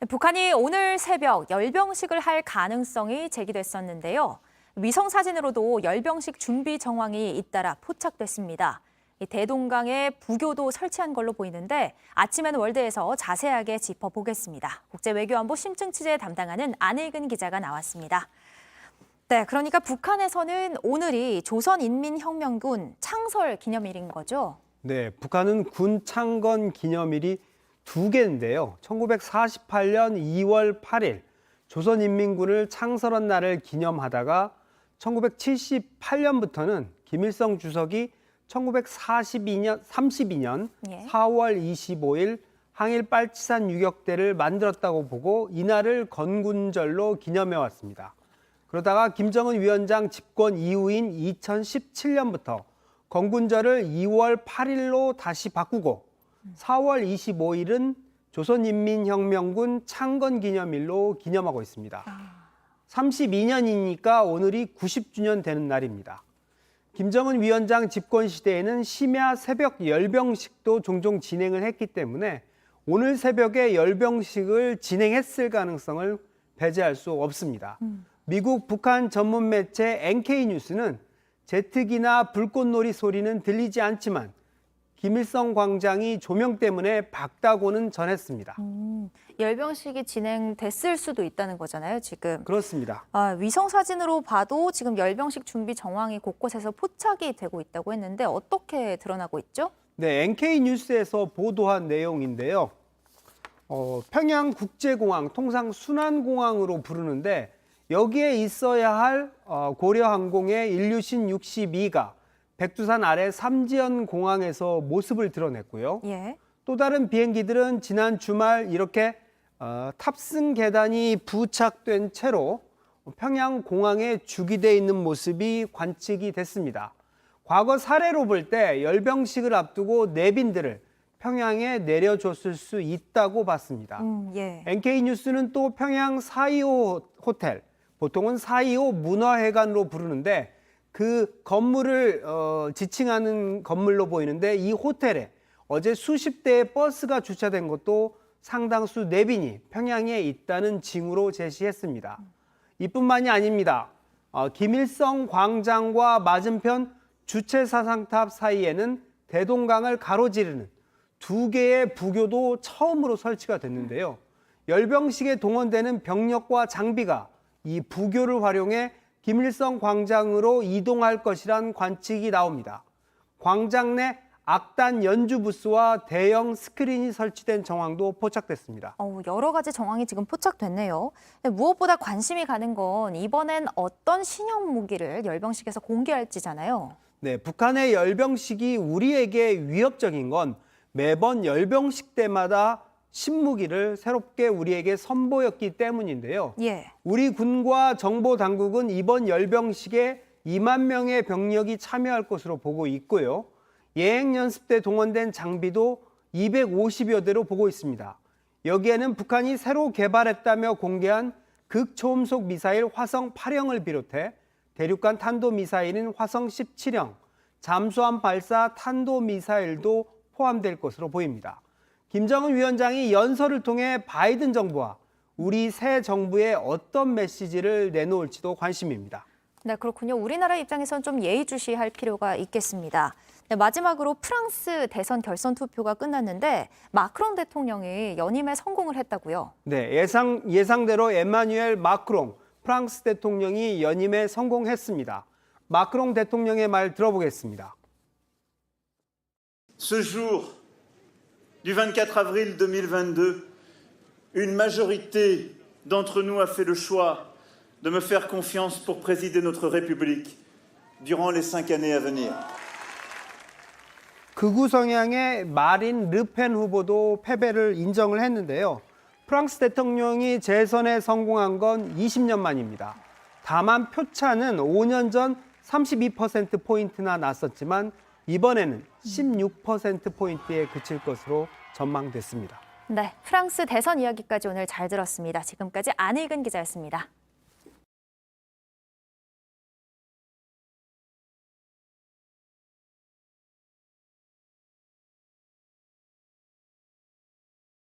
북한이 오늘 새벽 열병식을 할 가능성이 제기됐었는데요. 위성 사진으로도 열병식 준비 정황이 잇따라 포착됐습니다. 대동강에 부교도 설치한 걸로 보이는데 아침에는 월드에서 자세하게 짚어보겠습니다. 국제외교안보 심층 취재 담당하는 안일근 기자가 나왔습니다. 네, 그러니까 북한에서는 오늘이 조선인민혁명군 창설 기념일인 거죠? 네, 북한은 군 창건 기념일이 두 개인데요. 1948년 2월 8일 조선인민군을 창설한 날을 기념하다가 1978년부터는 김일성 주석이 1932년 4월 25일 항일 빨치산 유격대를 만들었다고 보고 이날을 건군절로 기념해 왔습니다. 그러다가 김정은 위원장 집권 이후인 2017년부터 건군절을 2월 8일로 다시 바꾸고 4월 25일은 조선인민혁명군 창건기념일로 기념하고 있습니다. 32년이니까 오늘이 90주년 되는 날입니다. 김정은 위원장 집권 시대에는 심야 새벽 열병식도 종종 진행을 했기 때문에 오늘 새벽에 열병식을 진행했을 가능성을 배제할 수 없습니다. 미국 북한 전문 매체 NK뉴스는 제트기나 불꽃놀이 소리는 들리지 않지만 김일성 광장이 조명 때문에 밝다고는 전했습니다. 열병식이 진행됐을 수도 있다는 거잖아요, 지금. 그렇습니다. 위성 사진으로 봐도 지금 열병식 준비 정황이 곳곳에서 포착이 되고 있다고 했는데 어떻게 드러나고 있죠? 네, NK뉴스에서 보도한 내용인데요. 평양 국제공항, 통상 순환공항으로 부르는데 여기에 있어야 할 고려항공의 일류신 62가 백두산 아래 삼지연 공항에서 모습을 드러냈고요. 예. 또 다른 비행기들은 지난 주말 이렇게 탑승 계단이 부착된 채로 평양 공항에 주기돼 있는 모습이 관측이 됐습니다. 과거 사례로 볼 때 열병식을 앞두고 내빈들을 평양에 내려줬을 수 있다고 봤습니다. 예. NK뉴스는 또 평양 425 호텔, 보통은 425 문화회관으로 부르는데 그 건물을 지칭하는 건물로 보이는데 이 호텔에 어제 수십 대의 버스가 주차된 것도 상당수 내빈이 평양에 있다는 징후로 제시했습니다. 이뿐만이 아닙니다. 김일성 광장과 맞은편 주체사상탑 사이에는 대동강을 가로지르는 두 개의 부교도 처음으로 설치가 됐는데요. 열병식에 동원되는 병력과 장비가 이 부교를 활용해 김일성 광장으로 이동할 것이란 관측이 나옵니다. 광장 내 악단 연주 부스와 대형 스크린이 설치된 정황도 포착됐습니다. 여러 가지 정황이 지금 포착됐네요. 무엇보다 관심이 가는 건 이번엔 어떤 신형 무기를 열병식에서 공개할지잖아요. 네, 북한의 열병식이 우리에게 위협적인 건 매번 열병식 때마다 신무기를 새롭게 우리에게 선보였기 때문인데요. 예. 우리 군과 정보 당국은 이번 열병식에 2만 명의 병력이 참여할 것으로 보고 있고요. 예행 연습 때 동원된 장비도 250여 대로 보고 있습니다. 여기에는 북한이 새로 개발했다며 공개한 극초음속 미사일 화성 8형을 비롯해 대륙간 탄도미사일인 화성 17형, 잠수함 발사 탄도미사일도 포함될 것으로 보입니다. 김정은 위원장이 연설을 통해 바이든 정부와 우리 새 정부에 어떤 메시지를 내놓을지도 관심입니다. 네, 그렇군요. 우리나라 입장에선 좀 예의주시할 필요가 있겠습니다. 네, 마지막으로 프랑스 대선 결선 투표가 끝났는데 마크롱 대통령이 연임에 성공을 했다고요? 네, 예상대로 에마뉴엘 마크롱 프랑스 대통령이 연임에 성공했습니다. 마크롱 대통령의 말 들어보겠습니다. Ce jour du 24 avril 2022, une majorité d'entre nous a fait le choix de me faire confiance pour présider notre République durant les 5 années à venir. 극우 성향의 마린 르펜 후보도 패배를 인정을 했는데요. 프랑스 대통령이 재선에 성공한 건 20년 만입니다. 다만 표차는 5년 전 32%포인트나 났었지만 이번에는 16%포인트에 그칠 것으로 전망됐습니다. 네, 프랑스 대선 이야기까지 오늘 잘 들었습니다. 지금까지 안일근 기자였습니다.